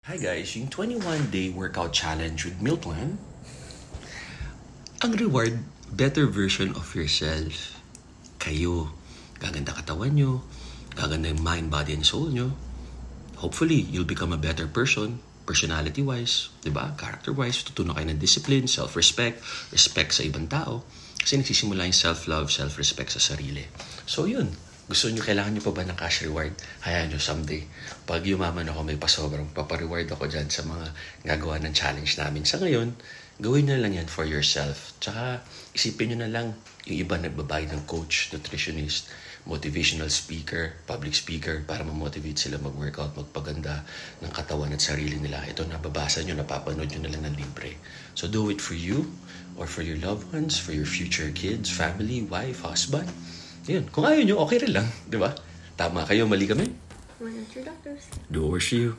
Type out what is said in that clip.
Hi guys, yung 21-day workout challenge with meal plan, ang reward, better version of yourself. Kayo, gaganda katawan nyo, gaganda yung mind, body, and soul nyo. Hopefully, you'll become a better person, personality-wise, diba? Character-wise, tutunan kayo ng discipline, self-respect, respect sa ibang tao. Kasi nagsisimula yung self-love, self-respect sa sarili. So yun, gusto nyo, kailangan nyo pa ba ng cash reward? Hayaan nyo someday. Pag yumaman ako, may pasobrang papareward ako dyan sa mga gagawa ng challenge namin. Sa ngayon, gawin nyo lang yan for yourself. Tsaka isipin nyo na lang yung iba nagbabayad ng coach, nutritionist, motivational speaker, public speaker para ma-motivate sila mag-workout, magpaganda ng katawan at sarili nila. Ito nababasa nyo, napapanood nyo na lang ng libre. So do it for you or for your loved ones, for your future kids, family, wife, husband. Yun. Kung ayaw nyo, okay rin lang. Di ba? Tama kayo, mali kami. We're not your doctors. Doors to you.